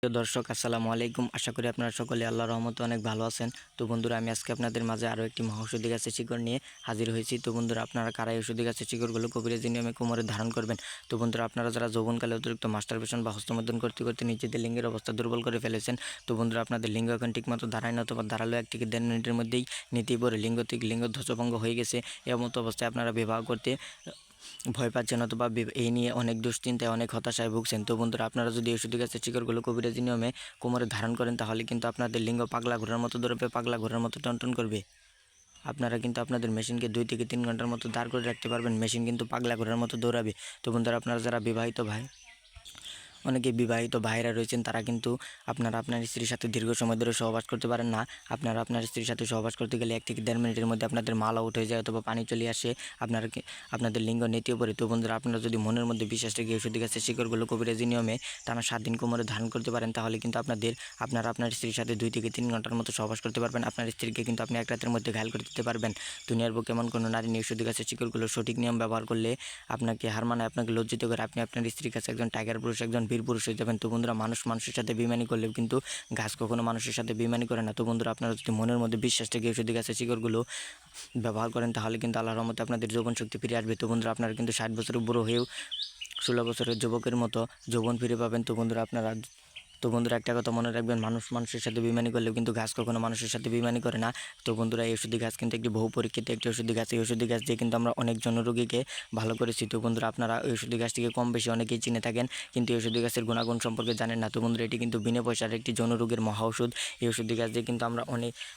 প্রিয় দর্শক আসসালামু আলাইকুম। আশা করি আপনারা সকলে আল্লাহর রহমতে অনেক ভালো আছেন। তো বন্ধুরা, আমি আজকে আপনাদের মাঝে আরও একটি মহাঔষধি গাছের শিকড় নিয়ে হাজির হয়েছি। তো বন্ধুরা, আপনারা কারা এই ঔষধি গাছের শিকড়গুলো কবিরাজি নিয়মে কোমরে ধারণ করবেন? তো বন্ধুরা, আপনারা যারা যৌবনকালে অতিরিক্ত মাস্টারবেশন বা হস্তমৈথুন করতে করতে নিজেদের লিঙ্গের অবস্থা দুর্বল করে ফেলেছেন, তো বন্ধুরা, আপনাদের লিঙ্গ এখন ঠিকমতো দাঁড়ায় না, অথবা দাঁড়ালো 1 থেকে 1.5 মিনিটের মধ্যেই নীতিয়ে পড়ে লিঙ্গ ধ্বজভঙ্গ হয়ে গেছে, এমতো অবস্থায় আপনারা বিবাহ করতে ভয় পাচ্ছেন, অথবা এই নিয়ে অনেক দুশ্চিন্তায় অনেক হতাশায় ভুগছেন। তো বন্ধুরা, আপনারা যদি ঔষধি গাছের শিকড়গুলো কবিরাজি নিয়মে কোমরে ধারণ করেন, তাহলে কিন্তু আপনাদের লিঙ্গ পাগলা ঘোড়ার মতো দৌড়াবে, পাগলা ঘোড়ার মতো টনটন করবে। আপনারা কিন্তু আপনাদের মেশিনকে 2 থেকে 3 ঘন্টার মতো দাঁড় করে রাখতে পারবেন, মেশিন কিন্তু পাগলা ঘোড়ার মতো দৌড়াবে। তো বন্ধুরা, আপনারা যারা অনেকে বিবাহিত ভাইরা রয়েছেন, তারা কিন্তু আপনারা আপনার স্ত্রীর সাথে দীর্ঘ সময় ধরে সহবাস করতে পারেন না। আপনারা আপনার স্ত্রীর সাথে সহবাস করতে গেলে 1 থেকে 1.5 মিনিটের মধ্যে আপনাদের মাল আউট হয়ে যায়, অথবা পানি চলে আসে, আপনাদের লিঙ্গ নেতিয়ে পড়ে। তো বন্ধুরা, আপনারা যদি মনের মধ্যে বিশ্বাস রেখে ঔষধি গাছের শিকড়গুলো কবিরাজি নিয়মে টানা 7 দিন কোমরে ধারণ করতে পারেন, তাহলে কিন্তু আপনারা আপনার স্ত্রীর সাথে 2 থেকে 3 ঘন্টার মতো সহবাস করতে পারবেন। আপনার স্ত্রীকে কিন্তু আপনি 1 রাতের মধ্যে ঘায়েল করে দিতে পারবেন। দুনিয়ার বুকে এমন কোনো নারী নেই ঔষধি গাছের শিকড়গুলো সঠিক নিয়ম ব্যবহার করলে আপনাকে হার মানায়, আপনাকে লজ্জিত করে আপনি আপনার স্ত্রীর কাছে একজন টাইগার পুরুষ, একজন বীর পুরুষ হয়ে যাবেন। তো বন্ধুরা, মানুষের সাথে বেইমানি করলেও কিন্তু গাছ কখনো মানুষের সাথে বেইমানি করে না। তো বন্ধুরা, আপনারা যদি মনের মধ্যে বিশ্বাস থেকে ঔষধি গাছের শিকড়গুলো ব্যবহার করেন, তাহলে কিন্তু আল্লাহর রহমতে আপনাদের যৌবন শক্তি ফিরে আসবে। তো বন্ধুরা, আপনারা কিন্তু 60 বছরের বুড়ো হয়েও 16 বছরের যুবকের মতো যৌবন ফিরে পাবেন। তো বন্ধুরা, একটা কথা মনে রাখবেন, মানুষের সাথে বেইমানি করলেও কিন্তু গাছ কখনো মানুষের সাথে বেইমানি করে না। তো বন্ধুরা, এই ঔষধি গাছ কিন্তু একটি বহু পরীক্ষিত একটি ঔষধি গাছ। এই ঔষধি গাছ দিয়ে কিন্তু আমরা অনেক জনরোগীকে ভালো করেছি। তো বন্ধুরা, আপনারা এই ঔষধি গাছটিকে কম বেশি অনেকেই চিনে থাকেন, কিন্তু এই ঔষধি গাছের গুণাগুণ সম্পর্কে জানেন না। তো বন্ধুরা, এটি কিন্তু বিনা পয়সার একটি জনরোগের মহা ঔষধ। এই ঔষধি গাছ দিয়ে কিন্তু আমরা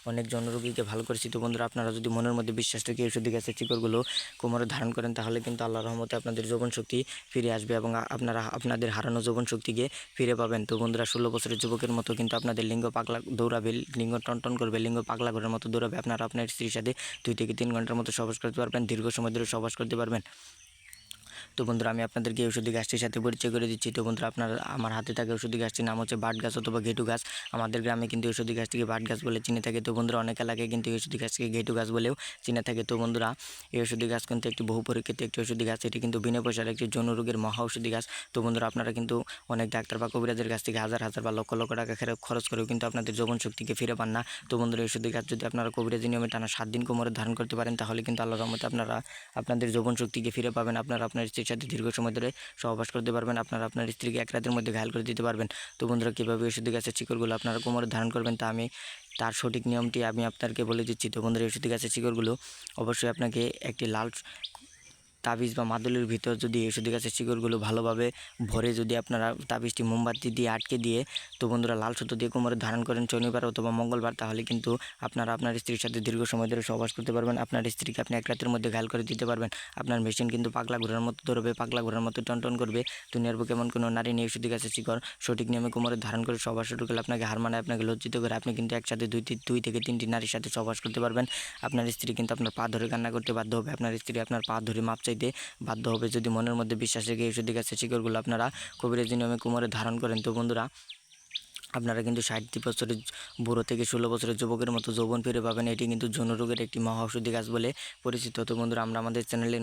অনেক জনরোগীকে ভালো করেছি। তো বন্ধুরা, আপনারা যদি মনের মধ্যে বিশ্বাস রেখে ঔষধি গাছের শিকড়গুলো কোমরে ধারণ করেন, তাহলে কিন্তু আল্লাহর রহমতে আপনাদের যৌবন শক্তি ফিরে আসবে, এবং আপনারা আপনাদের হারানো যৌবন শক্তিকে ফিরে পাবেন। তো বন্ধুরা, 16 বছরের যুবকের মতো কিন্তু আপনাদের লিঙ্গ পাগলা দৌড়াবে, লিঙ্গ টনটন করবে, লিঙ্গ পাগলা ঘোড়ার মতো দৌড়াবে। আপনারা আপনার স্ত্রীর সাথে 2 থেকে 3 ঘন্টার মতো সহবাস করতে পারবেন, দীর্ঘ সময় ধরে সহবাস করতে পারবেন। তো বন্ধুরা, আমি আপনাদেরকে ঔষধি গাছটির সাথে পরিচয় করে দিচ্ছি। তো বন্ধুরা, আপনারা আমার হাতে থাকা ঔষধি গাছটির নাম হচ্ছে বাট গাছ অথবা ঘেটু গাছ। আমাদের গ্রামে কিন্তু ঔষধি গাছটিকে বাট গাছ বলে চিনে থাকে। তো বন্ধুরা, অনেক এলাকায় কিন্তু এই ঔষধি গাছটিকে ঘেটু গাছ বলেও চিনে থাকে। তো বন্ধুরা, এই ঔষধি গাছ কিন্তু একটি বহু পরীক্ষিত একটি ঔষধি গাছ। এটি কিন্তু বিনা পয়সার একটি যৌন রোগের মহা ঔষধি গাছ। তো বন্ধুরা, আপনারা কিন্তু অনেক ডাক্তার বা কবিরাজের কাছ থেকে হাজার হাজার বা লক্ষ লক্ষ টাকা খরচ করেও কিন্তু আপনাদের যৌবন শক্তিকে ফিরে পান না। তো বন্ধুরা, এই ঔষধি গাছ যদি আপনারা কবিরাজি নিয়মে টানা 7 দিন কোমরে ধারণ করতে পারেন, তাহলে কিন্তু আল্লাহর রহমতে আপনারা আপনাদের যৌবন শক্তিকে ফিরে পাবেন। আপনারা আপনার স্ত্রীর সাথে দীর্ঘ সময় ধরে সহবাস করতে পারবেন। আপনারা আপনার স্ত্রীকে 1 রাতের মধ্যে ঘায়েল করে দিতে পারবেন। তো বন্ধুরা, কীভাবে ঔষধি গাছের শিকড়গুলো আপনারা কোমরে ধারণ করবেন, তার সঠিক নিয়মটি আমি আপনাদেরকে বলে দিচ্ছি। তো বন্ধুরা, ঔষধি গাছের শিকড়গুলো অবশ্যই আপনাকে একটি লাল তাবিজ বা মাদুলির ভিতর যদি ঔষধি গাছের শিকড়গুলো ভালোভাবে ভরে যদি আপনারা তাবিজটি মোমবাতি দিয়ে আটকে দিয়ে, তো বন্ধুরা, লাল সুতো দিয়ে কোমরে ধারণ করেন শনিবার অথবা মঙ্গলবার, তাহলে কিন্তু আপনারা আপনার স্ত্রীর সাথে দীর্ঘ সময় ধরে সহবাস করতে পারবেন। আপনার স্ত্রীকে আপনি 1 রাতের মধ্যে ঘায়েল করে দিতে পারবেন। আপনার মেশিন কিন্তু পাগলা ঘোড়ার মতো দৌড়বে, পাগলা ঘোড়ার মতো টনটন করবে। দুনিয়ার বুকে এমন কোনো নারী নেই ঔষধি গাছের শিকড় সঠিক নিয়মে কোমরে ধারণ করে সহবাস শুরু করলে আপনাকে হার মানায়, আপনাকে লজ্জিত করে আপনি কিন্তু একসাথে 2 থেকে 3টি নারীর সাথে সহবাস করতে পারবেন। আপনার স্ত্রী কিন্তু আপনার পা ধরে কান্না করতে বাধ্য হবে, আপনার স্ত্রী আপনার পা ধরে মাপ চাইতে বাধ্য হবে, যদি মনের মধ্যে বিশ্বাস রেখে ঔষধি গাছের শিকড়গুলো আপনারা কবিরাজি নিয়মে কোমরে ধারণ করেন। তো বন্ধুরা, আপনারা কিন্তু 60 বছরের বুড়ো থেকে 16 বছরের যুবকের মতো যৌবন ফিরে পাবেন। এটি কিন্তু যৌন রোগের একটি মহা ঔষধি গাছ বলে পরিচিত। তো বন্ধুরা, আমরা আমাদের চ্যানেলে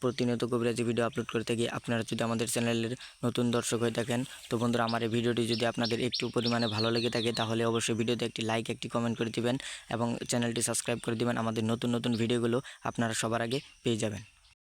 প্রতিনিয়ত কবিরাজি ভিডিও আপলোড করে থাকি। আপনারা যদি আমাদের চ্যানেলের নতুন দর্শক হয়ে থাকেন, তো বন্ধুরা, আমার এই ভিডিওটি যদি আপনাদের একটু পরিমাণে ভালো লেগে থাকে, তাহলে অবশ্যই ভিডিওতে একটি লাইক, একটি কমেন্ট করে দিবেন, এবং চ্যানেলটি সাবস্ক্রাইব করে দিবেন। আমাদের নতুন ভিডিওগুলো আপনারা সবার আগে পেয়ে যাবেন।